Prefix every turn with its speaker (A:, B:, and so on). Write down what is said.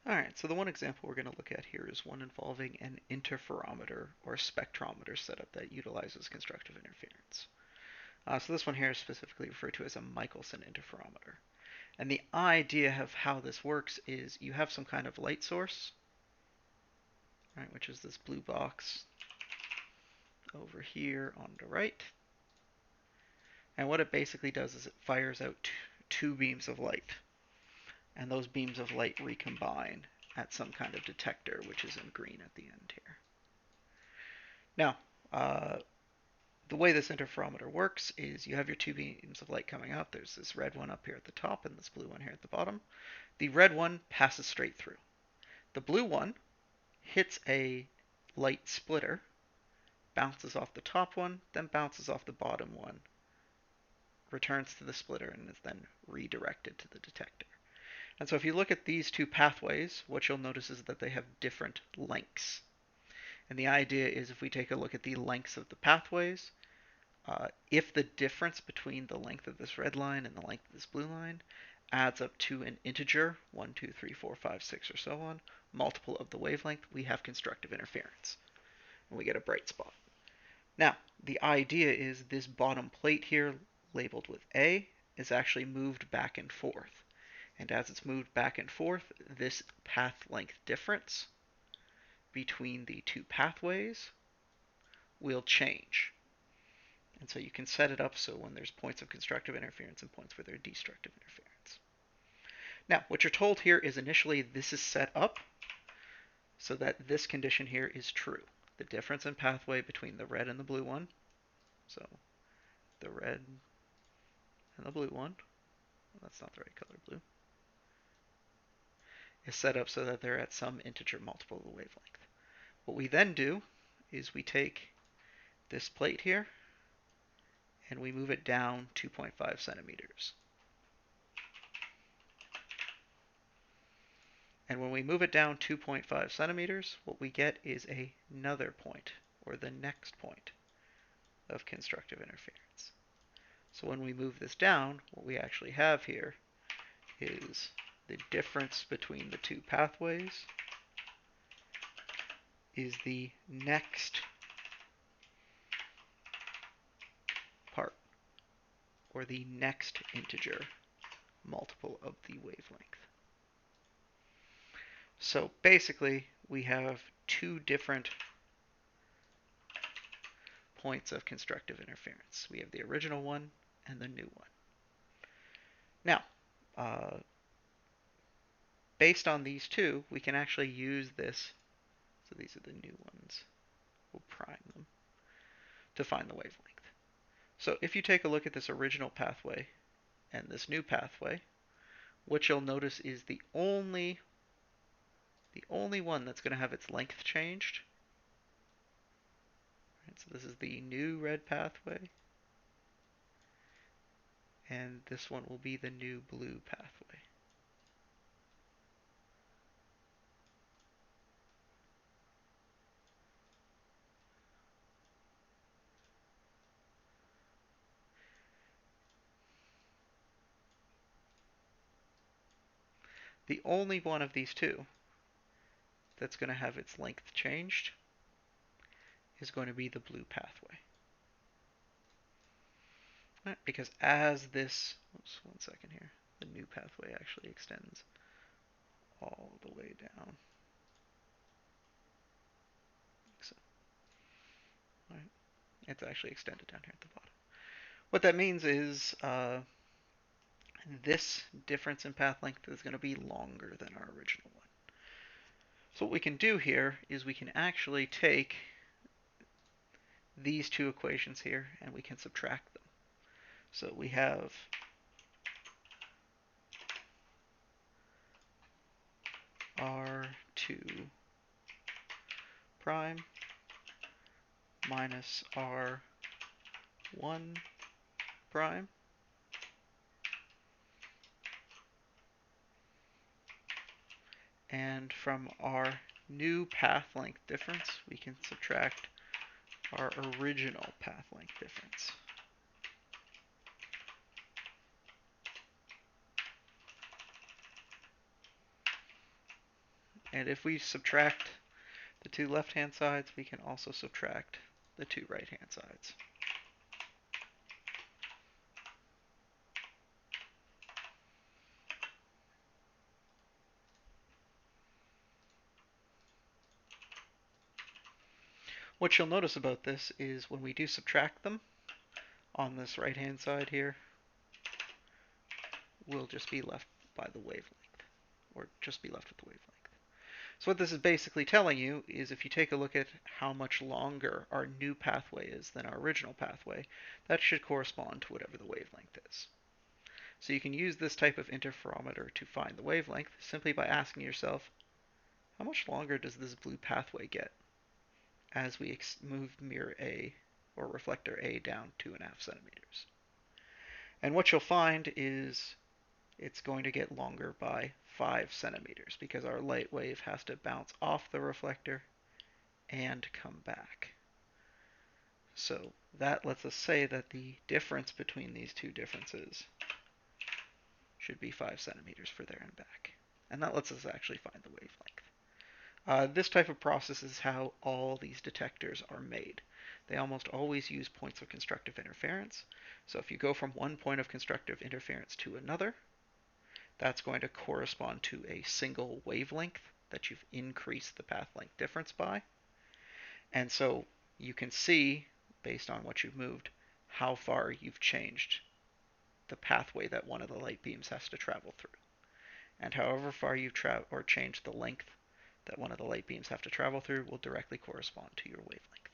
A: Alright, so the one example we're going to look at here is one involving an interferometer or spectrometer setup that utilizes constructive interference. So this one here is specifically referred to as a Michelson interferometer. And the idea of how this works is you have some kind of light source, right, which is this blue box over here on the right. And what it basically does is it fires out two beams of light. And those beams of light recombine at some kind of detector, which is in green at the end here. Now, the way this interferometer works is you have your two beams of light coming up. There's this red one up here at the top and this blue one here at the bottom. The red one passes straight through. The blue one hits a light splitter, bounces off the top one, then bounces off the bottom one, returns to the splitter, and is then redirected to the detector. And so if you look at these two pathways, what you'll notice is that they have different lengths. And the idea is if we take a look at the lengths of the pathways, if the difference between the length of this red line and the length of this blue line adds up to an integer, 1, 2, 3, 4, 5, 6, or so on, multiple of the wavelength, we have constructive interference. And we get a bright spot. Now, the idea is this bottom plate here, labeled with A, is actually moved back and forth. And as it's moved back and forth, this path length difference between the two pathways will change. And so you can set it up so when there's points of constructive interference and points where there's destructive interference. Now, what you're told here is initially this is set up so that this condition here is true. The difference in pathway between the red and the blue one, so the red and the blue one, well, that's not the right color, blue, is set up so that they're at some integer multiple of the wavelength. What we then do is we take this plate here and we move it down 2.5 centimeters. And when we move it down 2.5 centimeters, what we get is another point, or the next point, of constructive interference. So when we move this down, what we actually have here is the difference between the two pathways is the next part, or the next integer multiple of the wavelength. So basically, we have two different points of constructive interference. We have the original one and the new one. Now, based on these two, we can actually use this. So these are the new ones. We'll prime them to find the wavelength. So if you take a look at this original pathway and this new pathway, what you'll notice is the only one that's going to have its length changed. Right, so this is the new red pathway, and this one will be the new blue pathway. The only one of these two that's going to have its length changed is going to be the blue pathway. Right, because as this, oops, one second here, the new pathway actually extends all the way down. So, right, it's actually extended down here at the bottom. What that means is this difference in path length is going to be longer than our original one. So what we can do here is we can actually take these two equations here and we can subtract them. So we have R2 prime minus R1 prime and from our new path length difference we can subtract our original path length difference. And if we subtract the two left-hand sides, we can also subtract the two right-hand sides. What you'll notice about this is when we do subtract them on this right-hand side here, we'll just be left by the wavelength, or just be left with the wavelength. So what this is basically telling you is if you take a look at how much longer our new pathway is than our original pathway, that should correspond to whatever the wavelength is. So you can use this type of interferometer to find the wavelength simply by asking yourself, how much longer does this blue pathway get as we move mirror A or reflector A down 2.5 centimeters? And what you'll find is it's going to get longer by 5 centimeters because our light wave has to bounce off the reflector and come back. So that lets us say that the difference between these two differences should be 5 centimeters for there and back. And that lets us actually find the wavelength. This type of process is how all these detectors are made. They almost always use points of constructive interference. So if you go from one point of constructive interference to another, that's going to correspond to a single wavelength that you've increased the path length difference by. And so you can see, based on what you've moved, how far you've changed the pathway that one of the light beams has to travel through. And however far you've changed the length that one of the light beams have to travel through will directly correspond to your wavelength.